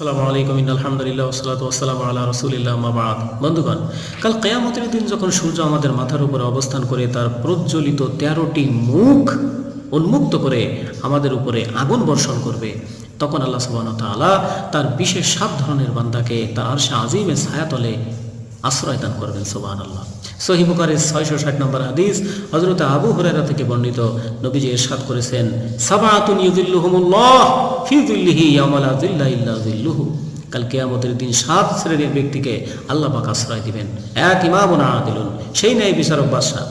আসসালামু আলাইকুম আলহামদুলিল্লাহ ওয়াসসালাতু ওয়াসসালামু আলা রাসূলিল্লাহ আম্মা বা'দ। বন্ধুগণ, কাল কিয়ামতের দিন যখন সূর্য আমাদের মাথার উপরে অবস্থান করে তার প্রজ্বলিত 13টি মুখ উন্মুক্ত করে আমাদের উপরে আগুন বর্ষণ করবে, তখন আল্লাহ সুবহানাহু ওয়া তাআলা তার বিশেষ 7 ধরনের বান্দাকে তার আরশে আজিমের ছায়াতলে আশ্রয় দান করবেন। সুবহানাল্লাহ। সহিহ বুখারীর 660 নম্বর হাদিস, হযরত আবু হুরায়রা থেকে বর্ণিত, নবীজি ইরশাদ করেছেন, সাবআতুন ইউযিল্লুহুমুল্লাহ ফি যিল্লিহি ইয়াওমা লা যিল্লা ইল্লা যিল্লুহু। কাল কিয়ামতের দিন 7 শ্রেণীর ব্যক্তিকে আল্লাহ পাক আশ্রয় দিবেন। এক ইমামুন আদিলুন, সেই ন্যায় বিচারক বাদশা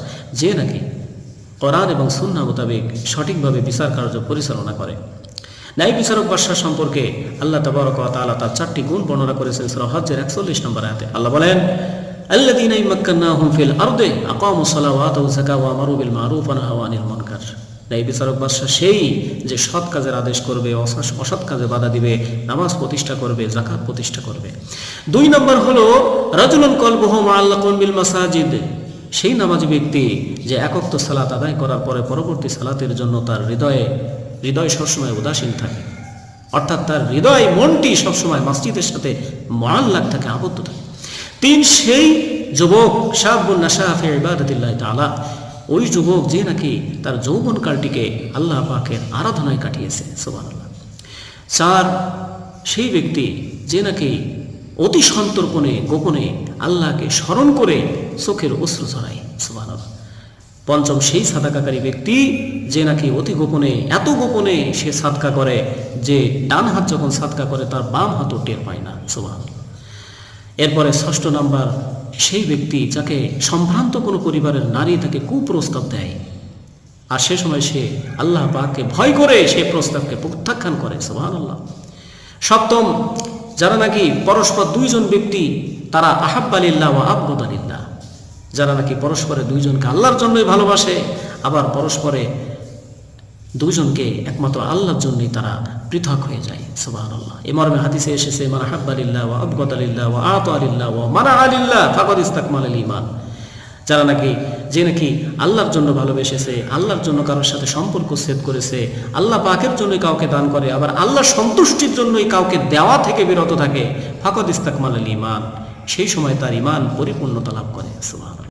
যে নাকি কোরআন এবং সুন্নাহ মোতাবেক সঠিকভাবে বিচার কার্য পরিচালনা করে। ন্যায় বিচারক বাদশা সম্পর্কে আল্লাহ তাবারক ওয়া তাআলা তার 4টি গুণ বর্ণনা করেছেন সূরা হজ্জের 41 নম্বর আয়াতে। আল্লাহ বলেন, আল্লাযীনা ইমাক্কানাহুম ফিল আরদি আকামুস সালাওয়াতা ওয়াজ যাকাতা ওয়া আমারু বিল মারুফ ওয়া নাহাউ আনিল মুনকার। ন্যায় বিচারক বাদশা সেই যে সৎ কাজের আদেশ করবে, অসৎ কাজে বাধা দিবে, নামাজ প্রতিষ্ঠা করবে, যাকাত প্রতিষ্ঠা করবে। 2 নম্বর হলো রাজুলুন কলবুহু মুআল্লাকুন বিল মাসাজিদ, সেই নামাজি ব্যক্তি যে একক সালাত আদায় করার পরে পরবর্তী সালাতের জন্য তার হৃদয় সবসময় উদাসীন থাকে, অর্থাৎ তার হৃদয় মনটি সবসময় মসজিদের সাথে মুআল্লাক থাকে, আবদ্ধ থাকে। 3, সেই যুবক শাবুন নাশা ফি ইবাদাতিল্লাহি তাআলা, ওই যুবক যে নাকি তার যৌবনকালটিকে আল্লাহ পাকের আরাধনায় কাটিয়েছে। সুবহানাল্লাহ। 4, সেই ব্যক্তি যে নাকি অতি সন্তর্পণে গোপনে আল্লাহকে স্মরণ করে চোখের অশ্রু ঝরায়। সুবহানাল্লাহ। 5, সেই সাদাকাকারী ব্যক্তি যে নাকি অতি গোপনে, এত গোপনে সে সাদকা করে যে ডান হাত যখন সাদকা করে তার বাম হাতও টের পায় না। সুবহানাল্লাহ। এরপরে 6 নম্বর, সেই ব্যক্তি যাকে সম্ভ্রান্ত কোনো পরিবারের নারী তাকে কুপ্রস্তাব দেয়, আর সে সময় সে আল্লাহ পাককে ভয় করে সেই প্রস্তাবকে প্রত্যাখ্যান করে। সুবহানাল্লাহ। 7, যারা নাকি পরস্পর 2 জন ব্যক্তি তারা আহাব্বা লিল্লাহ ওয়া আবগাদা লিল্লাহ, যারা নাকি পরস্পরে 2 জনকে আল্লাহর জন্যই ভালোবাসে, আবার পরস্পরে 2 জনকে একমাত্র আল্লাহর জন্যই তারা পৃথক হয়ে যায়। সুবহানাল্লাহ। এই মর্মে হাদিসে এসেছে, মান আহাব্বা লিল্লাহ ওয়া আবগাদা লিল্লাহ ওয়া আতা লিল্লাহ ওয়া মানাআ লিল্লাহ ফাকাদ ইসতাকমালাল ঈমান। যারা নাকি যে নাকি আল্লাহর জন্য ভালোবেসেছে, আল্লাহর জন্য কারোর সাথে সম্পর্ক ছেদ করেছে, আল্লাহ পাকের জন্যই কাউকে দান করে, আবার আল্লাহ সন্তুষ্টির জন্যই কাউকে দেওয়া থেকে বিরত থাকে, ফাকাদ ইসতাকমালাল ঈমান, সেই সময় তার ঈমান পরিপূর্ণতা লাভ করে। সুবহানাল্লাহ।